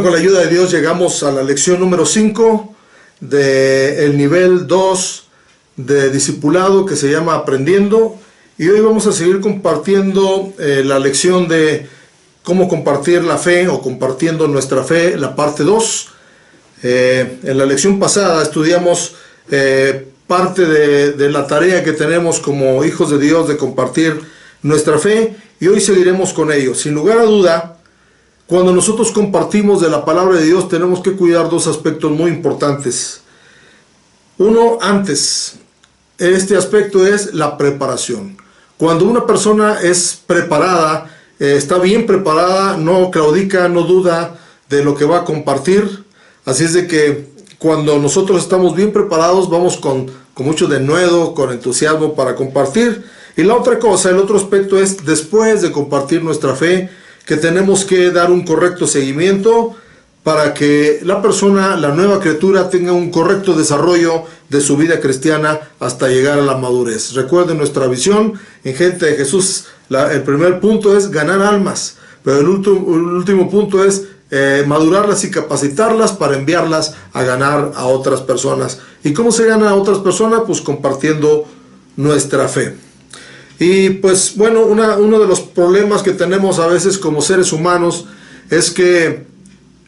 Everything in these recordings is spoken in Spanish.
con la ayuda de Dios llegamos a la lección número 5 del nivel 2 de discipulado que se llama Aprendiendo, y hoy vamos a seguir compartiendo la lección de cómo compartir la fe o compartiendo nuestra fe, la parte 2. En la lección pasada estudiamos parte de la tarea que tenemos como hijos de Dios de compartir nuestra fe, y hoy seguiremos con ello. Sin lugar a duda, cuando nosotros compartimos de la palabra de Dios tenemos que cuidar dos aspectos muy importantes. Uno, antes, este aspecto es la preparación. Cuando una persona es preparada, está bien preparada, no claudica, no duda de lo que va a compartir. Así es de que cuando nosotros estamos bien preparados, vamos con mucho denuedo, con entusiasmo para compartir. Y la otra cosa, el otro aspecto es después de compartir nuestra fe, que tenemos que dar un correcto seguimiento para que la persona, la nueva criatura, tenga un correcto desarrollo de su vida cristiana hasta llegar a la madurez. Recuerden nuestra visión en Gente de Jesús. El primer punto es ganar almas, pero el último punto es madurarlas y capacitarlas para enviarlas a ganar a otras personas. ¿Y cómo se gana a otras personas? Pues compartiendo nuestra fe. Y pues bueno, uno de los problemas que tenemos a veces como seres humanos es que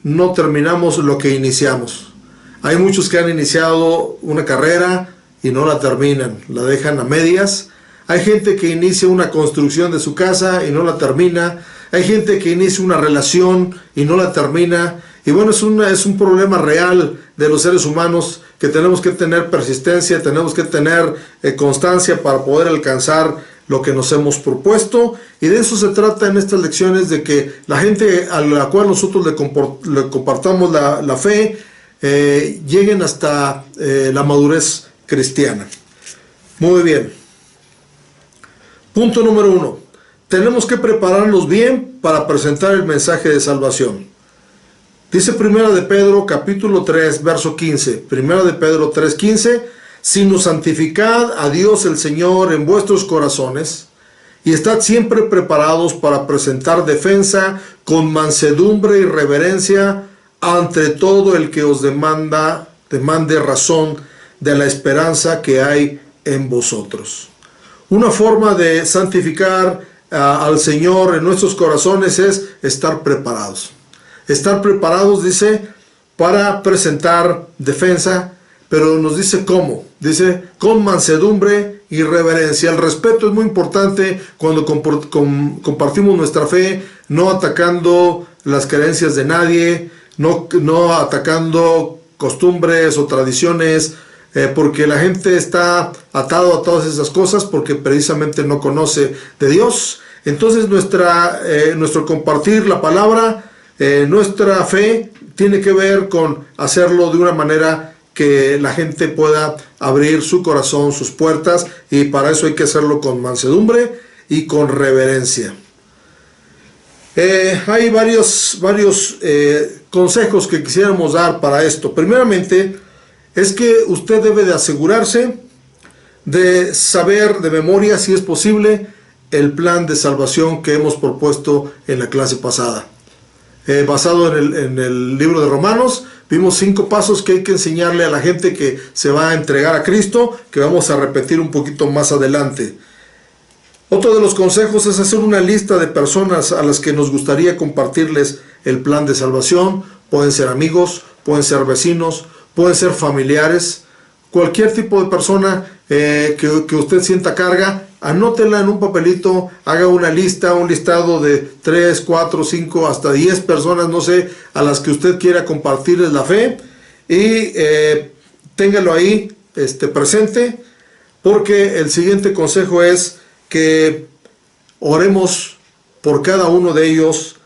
no terminamos lo que iniciamos. Hay muchos que han iniciado una carrera y no la terminan, la dejan a medias. Hay gente que inicia una construcción de su casa y no la termina. Hay gente que inicia una relación y no la termina. Y bueno, es un problema real de los seres humanos, que tenemos que tener persistencia, tenemos que tener constancia para poder alcanzar lo que nos hemos propuesto. Y de eso se trata en estas lecciones, de que la gente a la cual nosotros le compartamos la fe lleguen hasta la madurez cristiana. Muy bien. Punto número 1. Tenemos que prepararnos bien para presentar el mensaje de salvación. Dice Primera de Pedro capítulo 3 verso 15. Primera de Pedro 3:15. Sino santificad a Dios el Señor en vuestros corazones, y estad siempre preparados para presentar defensa con mansedumbre y reverencia ante todo el que os demande razón de la esperanza que hay en vosotros. Una forma de santificar al Señor en nuestros corazones es estar preparados. Estar preparados, dice, para presentar defensa, pero nos dice cómo. Dice con mansedumbre y reverencia. El respeto es muy importante cuando compartimos nuestra fe, no atacando las creencias de nadie, no atacando costumbres o tradiciones, porque la gente está atado a todas esas cosas porque precisamente no conoce de Dios. Entonces nuestro compartir la palabra, nuestra fe, tiene que ver con hacerlo de una manera que la gente pueda abrir su corazón, sus puertas, y para eso hay que hacerlo con mansedumbre y con reverencia. Hay varios consejos que quisiéramos dar para esto. Primeramente, es que usted debe de asegurarse de saber de memoria, si es posible, el plan de salvación que hemos propuesto en la clase pasada. Basado en el libro de Romanos, vimos 5 pasos que hay que enseñarle a la gente que se va a entregar a Cristo, que vamos a repetir un poquito más adelante. Otro de los consejos es hacer una lista de personas a las que nos gustaría compartirles el plan de salvación. Pueden ser amigos, pueden ser vecinos, pueden ser familiares, cualquier tipo de persona que usted sienta carga. Anótela en un papelito, haga una lista, un listado de 3, 4, 5, hasta 10 personas, no sé, a las que usted quiera compartirles la fe, y téngalo ahí presente, porque el siguiente consejo es que oremos por cada uno de ellos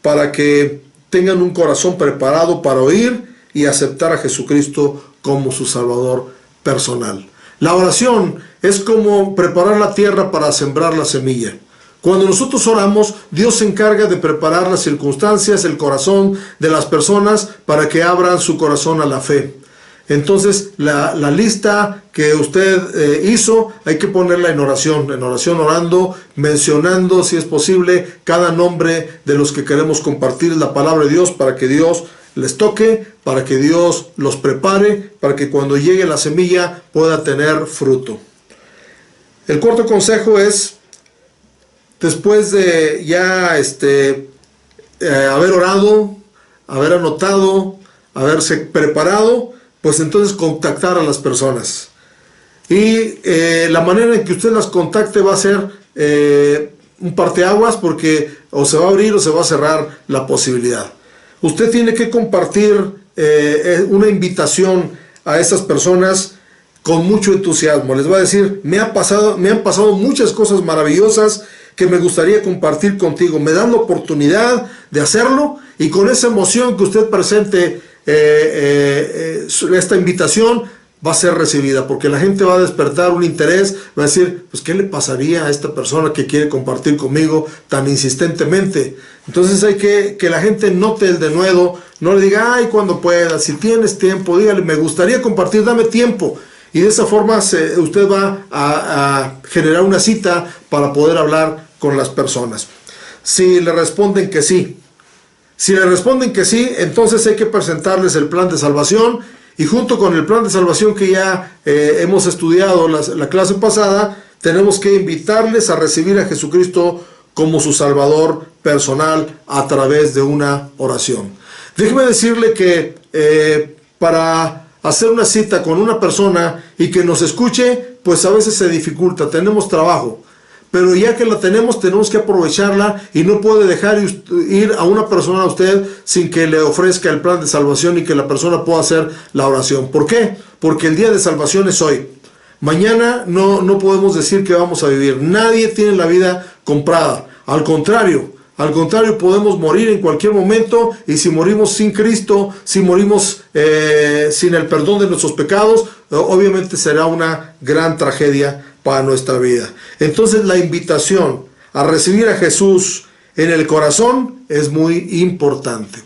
para que tengan un corazón preparado para oír y aceptar a Jesucristo como su Salvador personal. La oración es como preparar la tierra para sembrar la semilla. Cuando nosotros oramos, Dios se encarga de preparar las circunstancias, el corazón de las personas para que abran su corazón a la fe. Entonces, la lista que usted hizo, hay que ponerla en oración orando, mencionando, si es posible, cada nombre de los que queremos compartir la palabra de Dios, para que Dios les toque, para que Dios los prepare, para que cuando llegue la semilla pueda tener fruto. El cuarto consejo es, después de ya haber orado, haber anotado, haberse preparado, pues entonces contactar a las personas. Y la manera en que usted las contacte va a ser un parteaguas, porque o se va a abrir o se va a cerrar la posibilidad. Usted tiene que compartir una invitación a esas personas con mucho entusiasmo. Les va a decir, me han pasado muchas cosas maravillosas que me gustaría compartir contigo. Me dan la oportunidad de hacerlo, y con esa emoción que usted presente esta invitación, va a ser recibida, porque la gente va a despertar un interés, va a decir, pues ¿qué le pasaría a esta persona que quiere compartir conmigo tan insistentemente? Entonces hay que la gente note el denuedo, no le diga, ay, cuando pueda, si tienes tiempo, dígale, me gustaría compartir, dame tiempo. Y de esa forma usted va a generar una cita para poder hablar con las personas. Si le responden que sí, entonces hay que presentarles el plan de salvación, y junto con el plan de salvación que ya hemos estudiado la clase pasada, tenemos que invitarles a recibir a Jesucristo como su Salvador personal a través de una oración. Déjeme decirle que para hacer una cita con una persona y que nos escuche, pues a veces se dificulta, tenemos trabajo. Pero ya que la tenemos que aprovecharla, y no puede dejar ir a una persona a usted sin que le ofrezca el plan de salvación y que la persona pueda hacer la oración. ¿Por qué? Porque el día de salvación es hoy. Mañana no podemos decir que vamos a vivir. Nadie tiene la vida comprada. Al contrario, podemos morir en cualquier momento, y si morimos sin Cristo, si morimos sin el perdón de nuestros pecados, obviamente será una gran tragedia para nuestra vida. Entonces la invitación a recibir a Jesús en el corazón es muy importante,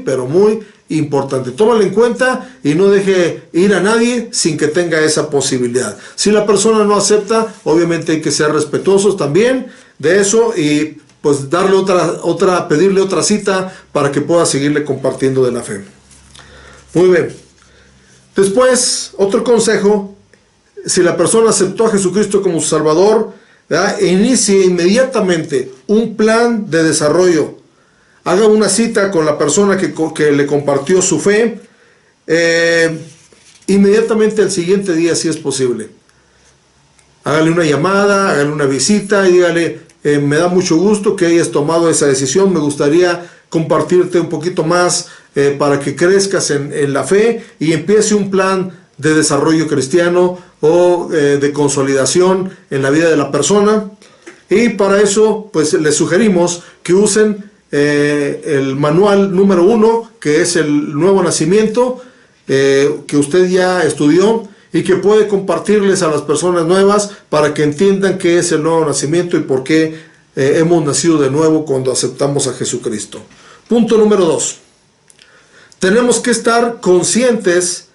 pero muy importante. Tómalo en cuenta y no deje ir a nadie sin que tenga esa posibilidad. Si la persona no acepta, obviamente hay que ser respetuosos también de eso, y pues pedirle otra cita para que pueda seguirle compartiendo de la fe. Muy bien. Después, otro consejo: si la persona aceptó a Jesucristo como su Salvador, ¿verdad?, inicie inmediatamente un plan de desarrollo. Haga una cita con la persona que le compartió su fe, inmediatamente el siguiente día, si es posible. Hágale una llamada, hágale una visita y dígale, me da mucho gusto que hayas tomado esa decisión, me gustaría compartirte un poquito más para que crezcas en la fe, y empiece un plan de desarrollo cristiano o de consolidación en la vida de la persona. Y para eso, pues les sugerimos que usen el manual número 1, que es el nuevo nacimiento, que usted ya estudió y que puede compartirles a las personas nuevas para que entiendan qué es el nuevo nacimiento y por qué hemos nacido de nuevo cuando aceptamos a Jesucristo. Punto número 2. Tenemos que estar conscientes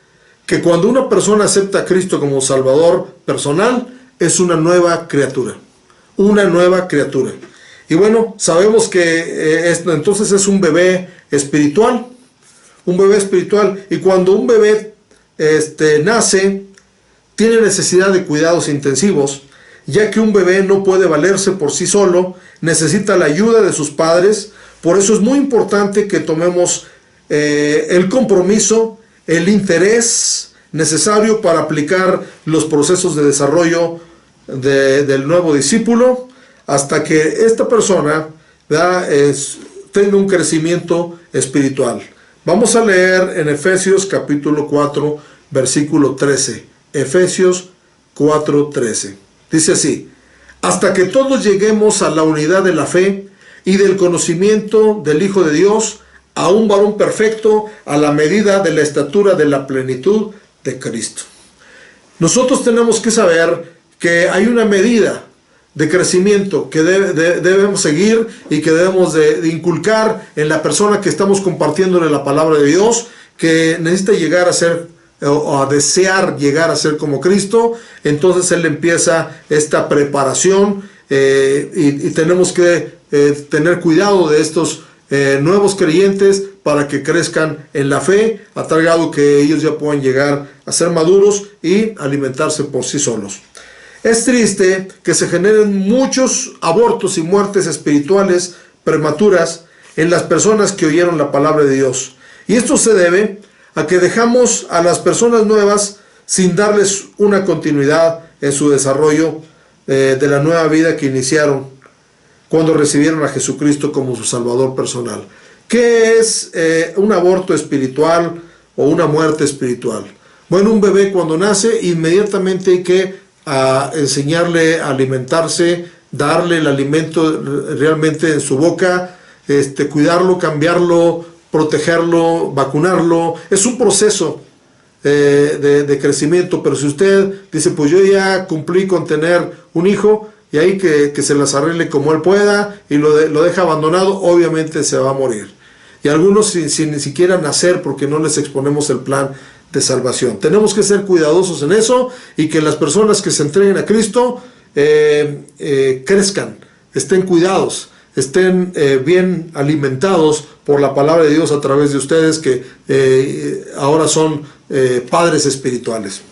que cuando una persona acepta a Cristo como Salvador personal, es una nueva criatura. Una nueva criatura. Y bueno, sabemos que entonces es un bebé espiritual. Un bebé espiritual. Y cuando un bebé nace, tiene necesidad de cuidados intensivos, ya que un bebé no puede valerse por sí solo, necesita la ayuda de sus padres. Por eso es muy importante que tomemos el compromiso, el interés necesario para aplicar los procesos de desarrollo del nuevo discípulo, hasta que esta persona tenga un crecimiento espiritual. Vamos a leer en Efesios capítulo 4, versículo 13. Efesios 4:13. Dice así: hasta que todos lleguemos a la unidad de la fe y del conocimiento del Hijo de Dios, a un varón perfecto, a la medida de la estatura de la plenitud de Cristo. Nosotros tenemos que saber que hay una medida de crecimiento que debemos seguir y que debemos de inculcar en la persona que estamos compartiéndole la palabra de Dios, que necesita llegar a ser o a desear llegar a ser como Cristo. Entonces él empieza esta preparación y tenemos que tener cuidado de estos nuevos creyentes para que crezcan en la fe, a tal grado que ellos ya puedan llegar a ser maduros y alimentarse por sí solos. Es triste que se generen muchos abortos y muertes espirituales prematuras en las personas que oyeron la palabra de Dios. Y esto se debe a que dejamos a las personas nuevas sin darles una continuidad en su desarrollo de la nueva vida que iniciaron cuando recibieron a Jesucristo como su Salvador personal. ¿Qué es un aborto espiritual o una muerte espiritual? Bueno, un bebé cuando nace, inmediatamente hay que enseñarle a alimentarse, darle el alimento realmente en su boca, cuidarlo, cambiarlo, protegerlo, vacunarlo. Es un proceso de crecimiento, pero si usted dice, pues yo ya cumplí con tener un hijo, y ahí que se las arregle como él pueda, y lo deja abandonado, obviamente se va a morir. Y algunos sin ni siquiera nacer, porque no les exponemos el plan de salvación. Tenemos que ser cuidadosos en eso, y que las personas que se entreguen a Cristo crezcan, estén cuidados, estén bien alimentados por la palabra de Dios a través de ustedes, que ahora son padres espirituales.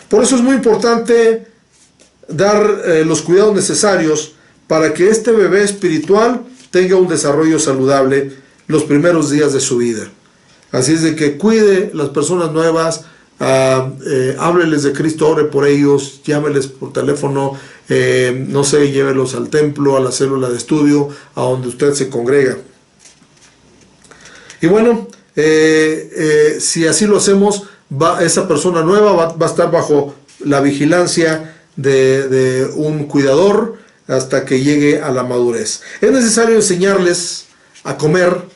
Por eso es muy importante dar los cuidados necesarios para que este bebé espiritual tenga un desarrollo saludable los primeros días de su vida. Así es de que cuide las personas nuevas, hábleles de Cristo, ore por ellos, llámeles por teléfono, no sé, llévelos al templo, a la célula de estudio, a donde usted se congrega. Y bueno, si así lo hacemos, esa persona nueva va a estar bajo la vigilancia de un cuidador hasta que llegue a la madurez. Es necesario enseñarles a comer.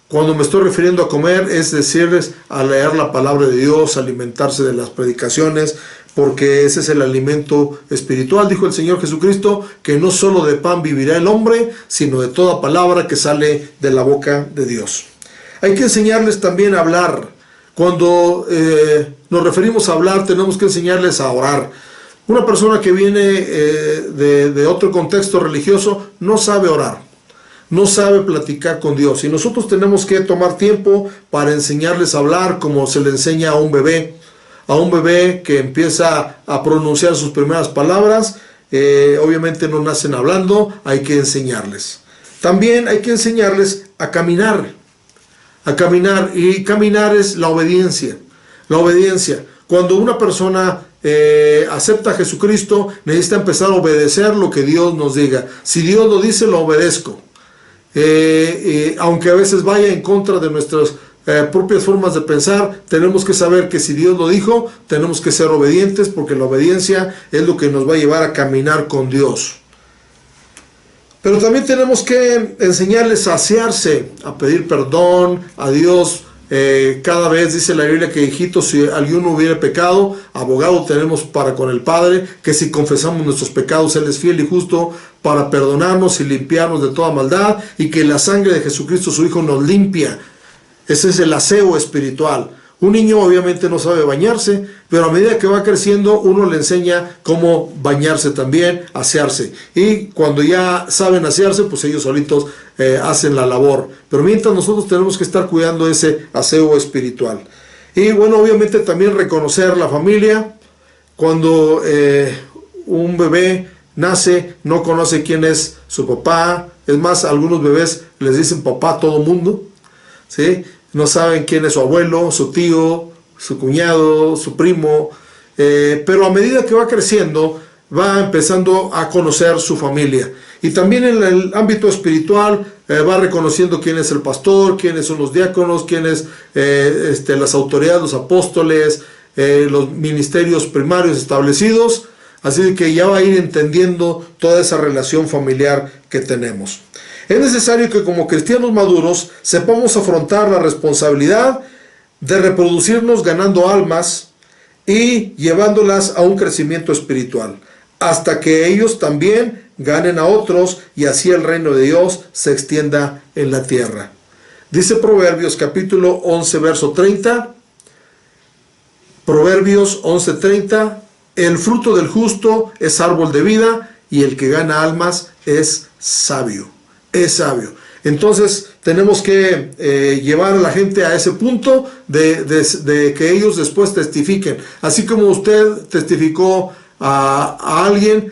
Cuando me estoy refiriendo a comer, es decirles a leer la palabra de Dios, alimentarse de las predicaciones, porque ese es el alimento espiritual. Dijo el Señor Jesucristo que no solo de pan vivirá el hombre, sino de toda palabra que sale de la boca de Dios. Hay que enseñarles también a hablar. Cuando nos referimos a hablar, tenemos que enseñarles a orar. Una persona que viene de otro contexto religioso no sabe orar, no sabe platicar con Dios, y nosotros tenemos que tomar tiempo para enseñarles a hablar como se le enseña a un bebé que empieza a pronunciar sus primeras palabras. Obviamente no nacen hablando, hay que enseñarles. También hay que enseñarles a caminar, y caminar es la obediencia. Cuando una persona acepta a Jesucristo, necesita empezar a obedecer lo que Dios nos diga. Si Dios lo dice, lo obedezco. Aunque a veces vaya en contra de nuestras propias formas de pensar, tenemos que saber que si Dios lo dijo, tenemos que ser obedientes, porque la obediencia es lo que nos va a llevar a caminar con Dios. Pero también tenemos que enseñarles a asearse, a pedir perdón a Dios. Cada vez dice la Biblia que, hijitos, si alguno hubiera pecado, abogado tenemos para con el Padre, que si confesamos nuestros pecados, Él es fiel y justo para perdonarnos y limpiarnos de toda maldad, y que la sangre de Jesucristo su Hijo nos limpia. Ese es el aseo espiritual. Un niño obviamente no sabe bañarse, pero a medida que va creciendo uno le enseña cómo bañarse también, asearse. Y cuando ya saben asearse, pues ellos solitos hacen la labor. Pero mientras, nosotros tenemos que estar cuidando ese aseo espiritual. Y bueno, obviamente también reconocer la familia. Cuando un bebé nace, no conoce quién es su papá. Es más, a algunos bebés les dicen papá a todo mundo, ¿sí? No saben quién es su abuelo, su tío, su cuñado, su primo, pero a medida que va creciendo, va empezando a conocer su familia. Y también en el ámbito espiritual va reconociendo quién es el pastor, quiénes son los diáconos, quiénes las autoridades, los apóstoles, los ministerios primarios establecidos. Así que ya va a ir entendiendo toda esa relación familiar que tenemos. Es necesario que como cristianos maduros sepamos afrontar la responsabilidad de reproducirnos ganando almas y llevándolas a un crecimiento espiritual, hasta que ellos también ganen a otros, y así el reino de Dios se extienda en la tierra. Dice Proverbios capítulo 11, verso 30. Proverbios 11:30. El fruto del justo es árbol de vida, y el que gana almas es sabio. Es sabio. Entonces tenemos que llevar a la gente a ese punto de que ellos después testifiquen. Así como usted testificó a alguien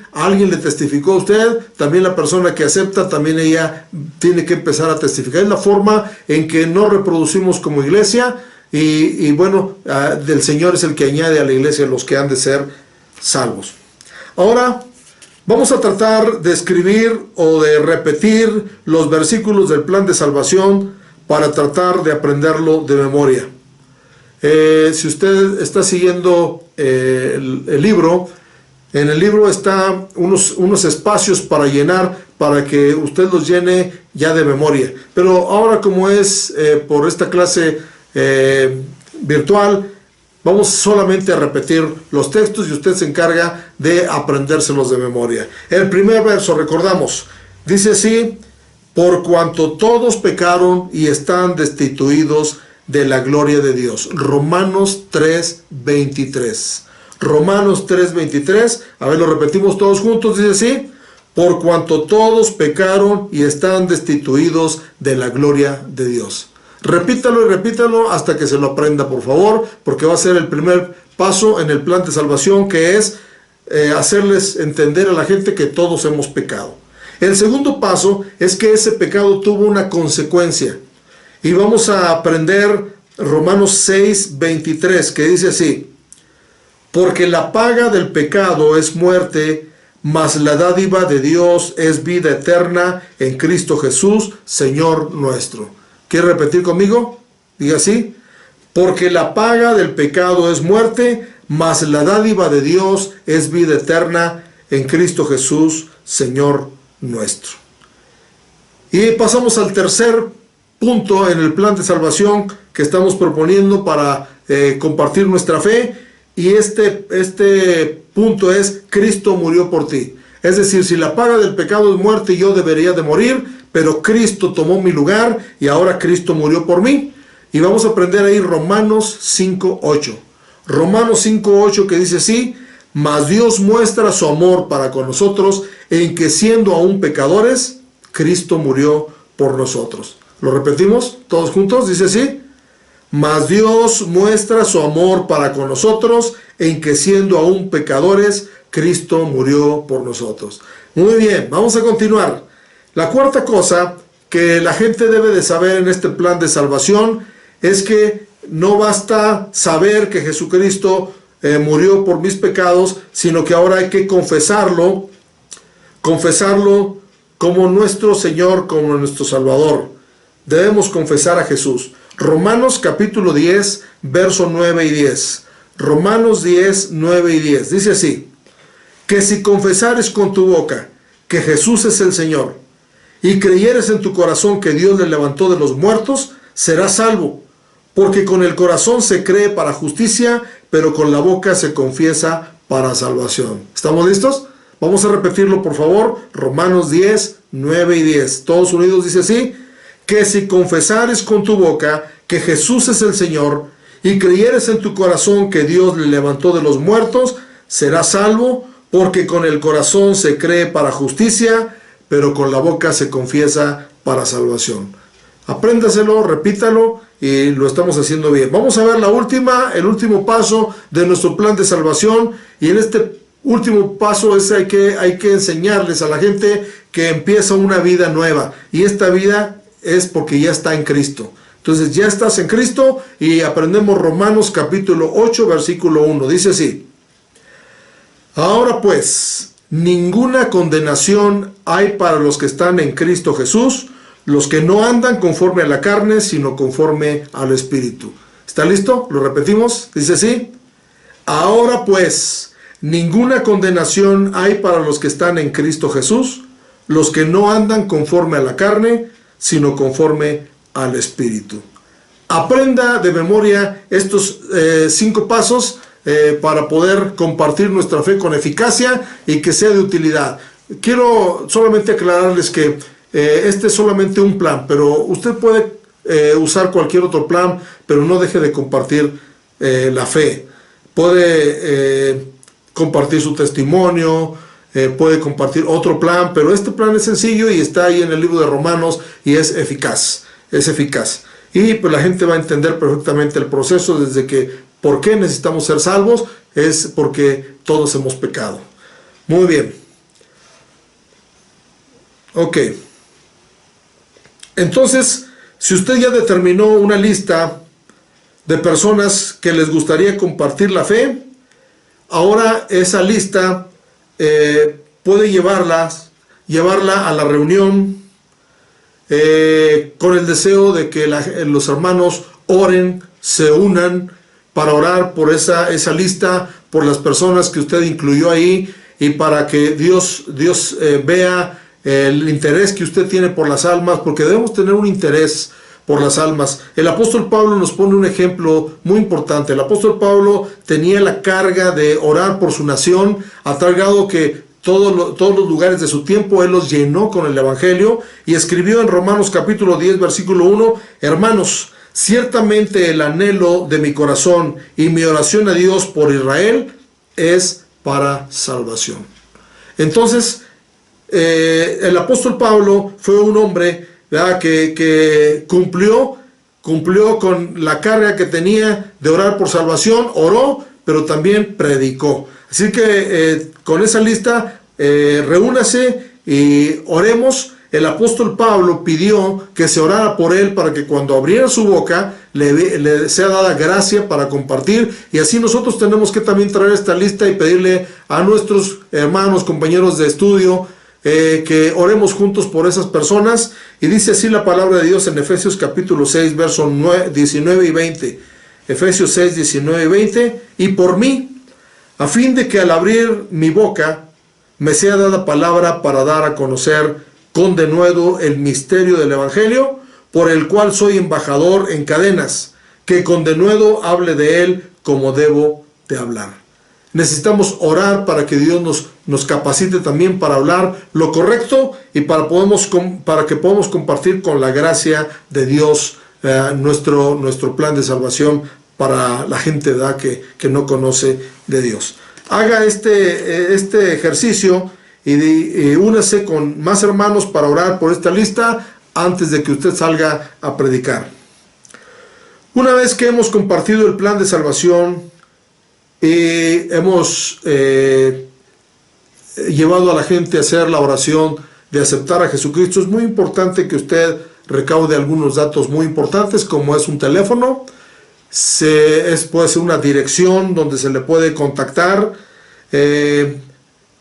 le testificó a usted, también la persona que acepta, también ella tiene que empezar a testificar. Es la forma en que nos reproducimos como iglesia y bueno, del Señor es el que añade a la iglesia los que han de ser salvos. Ahora vamos a tratar de escribir o de repetir los versículos del plan de salvación para tratar de aprenderlo de memoria. Si usted está siguiendo el libro, en el libro está unos espacios para llenar, para que usted los llene ya de memoria. Pero ahora, como es por esta clase virtual, vamos solamente a repetir los textos y usted se encarga de aprendérselos de memoria. El primer verso, recordamos, dice así: por cuanto todos pecaron y están destituidos de la gloria de Dios. Romanos 3:23. Romanos 3:23, a ver, lo repetimos todos juntos, dice así: por cuanto todos pecaron y están destituidos de la gloria de Dios. Repítalo y repítalo hasta que se lo aprenda, por favor, porque va a ser el primer paso en el plan de salvación, que es hacerles entender a la gente que todos hemos pecado. El segundo paso es que ese pecado tuvo una consecuencia. Y vamos a aprender Romanos 6:23, que dice así: porque la paga del pecado es muerte, mas la dádiva de Dios es vida eterna en Cristo Jesús, Señor nuestro. ¿Quiere repetir conmigo? Diga así: porque la paga del pecado es muerte, mas la dádiva de Dios es vida eterna en Cristo Jesús, Señor nuestro. Y pasamos al tercer punto en el plan de salvación que estamos proponiendo para compartir nuestra fe. Y este punto es: Cristo murió por ti. Es decir, si la paga del pecado es muerte, yo debería de morir, pero Cristo tomó mi lugar y ahora Cristo murió por mí. Y vamos a aprender ahí Romanos 5:8. Romanos 5:8, que dice así: mas Dios muestra su amor para con nosotros en que, siendo aún pecadores, Cristo murió por nosotros. ¿Lo repetimos todos juntos? Dice así: mas Dios muestra su amor para con nosotros en que, siendo aún pecadores, Cristo murió por nosotros. Muy bien, vamos a continuar. La cuarta cosa que la gente debe de saber en este plan de salvación es que no basta saber que Jesucristo murió por mis pecados, sino que ahora hay que confesarlo como nuestro Señor, como nuestro Salvador. Debemos confesar a Jesús. Romanos capítulo 10, verso 9 y 10. Romanos 10, 9 y 10. Dice así: que si confesares con tu boca que Jesús es el Señor, y creyeres en tu corazón que Dios le levantó de los muertos, serás salvo. Porque con el corazón se cree para justicia, pero con la boca se confiesa para salvación. ¿Estamos listos? Vamos a repetirlo, por favor. Romanos 10, 9 y 10. Todos unidos dice así: que si confesares con tu boca que Jesús es el Señor, y creyeres en tu corazón que Dios le levantó de los muertos, serás salvo, porque con el corazón se cree para justicia, pero con la boca se confiesa para salvación. Apréndaselo, repítalo, y lo estamos haciendo bien. Vamos a ver el último paso de nuestro plan de salvación, y en este último paso hay que enseñarles a la gente que empieza una vida nueva, y esta vida es porque ya está en Cristo. Entonces ya estás en Cristo, y aprendemos Romanos capítulo 8, versículo 1. Dice así: ahora pues, ninguna condenación hay para los que están en Cristo Jesús, los que no andan conforme a la carne, sino conforme al Espíritu. ¿Está listo? Lo repetimos. Dice así: ahora pues, ninguna condenación hay para los que están en Cristo Jesús, los que no andan conforme a la carne, sino conforme al Espíritu. Aprenda de memoria estos 5 pasos para poder compartir nuestra fe con eficacia y que sea de utilidad. Quiero solamente aclararles que este es solamente un plan, pero usted puede usar cualquier otro plan, pero no deje de compartir la fe. Puede compartir su testimonio, puede compartir otro plan, pero este plan es sencillo y está ahí en el libro de Romanos y es eficaz, y pues la gente va a entender perfectamente el proceso, desde que por qué necesitamos ser salvos, es porque todos hemos pecado. Muy bien. Ok. Entonces, si usted ya determinó una lista de personas que les gustaría compartir la fe, ahora esa lista puede llevarla a la reunión con el deseo de que los hermanos oren, se unan para orar por esa lista, por las personas que usted incluyó ahí, y para que Dios vea el interés que usted tiene por las almas, porque debemos tener un interés por las almas. El apóstol Pablo nos pone un ejemplo muy importante. El apóstol Pablo tenía la carga de orar por su nación, a tal grado que todos los lugares de su tiempo él los llenó con el evangelio, y escribió en Romanos capítulo 10 versículo 1: hermanos, ciertamente el anhelo de mi corazón y mi oración a Dios por Israel es para salvación. Entonces, el apóstol Pablo fue un hombre, ¿verdad?, que cumplió con la carga que tenía de orar por salvación. Oró, pero también predicó. Así que con esa lista, reúnase y oremos. El apóstol Pablo pidió que se orara por él, para que cuando abriera su boca le sea dada gracia para compartir, y así nosotros tenemos que también traer esta lista y pedirle a nuestros hermanos, compañeros de estudio, que oremos juntos por esas personas. Y dice así la palabra de Dios en Efesios capítulo 6 versos 19 y 20. Efesios 6, 19 y 20: y por mí, a fin de que al abrir mi boca me sea dada palabra para dar a conocer con denuedo el misterio del evangelio, por el cual soy embajador en cadenas, que con denuedo hable de él como debo de hablar. Necesitamos orar para que Dios nos capacite también para hablar lo correcto, y para que podamos compartir con la gracia de Dios nuestro plan de salvación para la gente, ¿verdad?, que no conoce de Dios. Haga este ejercicio y únase con más hermanos para orar por esta lista antes de que usted salga a predicar. Una vez que hemos compartido el plan de salvación y hemos llevado a la gente a hacer la oración de aceptar a Jesucristo, es muy importante que usted recaude algunos datos muy importantes, como es un teléfono, puede ser una dirección donde se le puede contactar.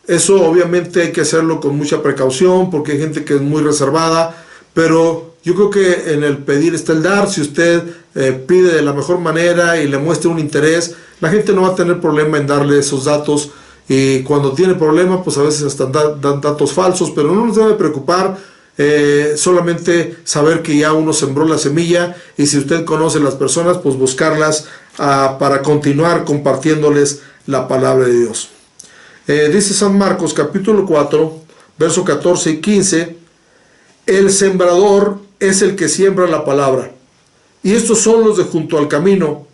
Eso obviamente hay que hacerlo con mucha precaución, porque hay gente que es muy reservada, pero yo creo que en el pedir está el dar. Si usted pide de la mejor manera y le muestra un interés, la gente no va a tener problema en darle esos datos, y cuando tiene problema, pues a veces hasta dan datos falsos, pero no nos debe preocupar. Solamente saber que ya uno sembró la semilla, y si usted conoce las personas, pues buscarlas para continuar compartiéndoles la palabra de Dios. Dice San Marcos capítulo 4 verso 14 y 15: el sembrador es el que siembra la palabra, y estos son los de junto al camino,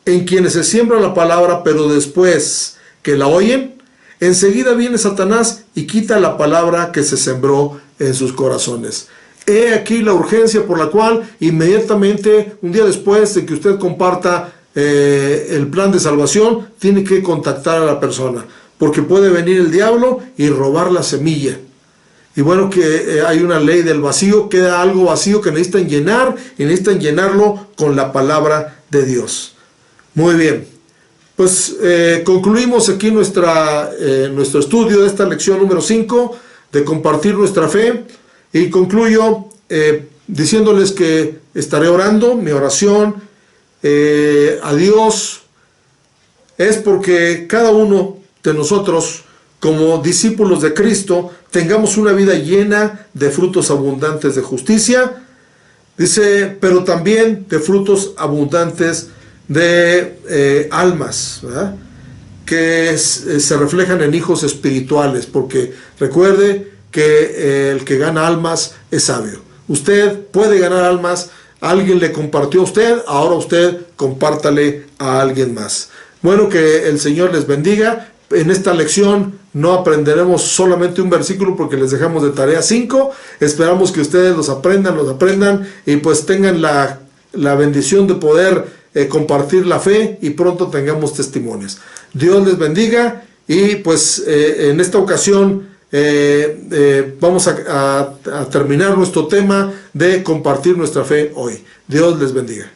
en quienes se siembra la palabra, pero después que la oyen, enseguida viene Satanás y quita la palabra que se sembró en sus corazones. He aquí la urgencia por la cual inmediatamente, un día después de que usted comparta el plan de salvación, tiene que contactar a la persona, porque puede venir el diablo y robar la semilla. Y bueno, que hay una ley del vacío, queda algo vacío que necesitan llenar, y necesitan llenarlo con la palabra de Dios. Muy bien, pues concluimos aquí nuestro estudio de esta lección número 5 de compartir nuestra fe, y concluyo diciéndoles que estaré orando. Mi oración a Dios es porque cada uno de nosotros, como discípulos de Cristo, tengamos una vida llena de frutos abundantes de justicia. Dice, pero también de frutos abundantes de almas, ¿verdad?, que se reflejan en hijos espirituales, porque recuerde que el que gana almas es sabio. Usted puede ganar almas. Alguien le compartió a usted, ahora usted compártale a alguien más. Bueno, que el Señor les bendiga. En esta lección no aprenderemos solamente un versículo porque les dejamos de tarea 5. Esperamos que ustedes los aprendan y pues tengan la bendición de poder compartir la fe y pronto tengamos testimonios. Dios les bendiga y pues en esta ocasión vamos a terminar nuestro tema de compartir nuestra fe hoy. Dios les bendiga.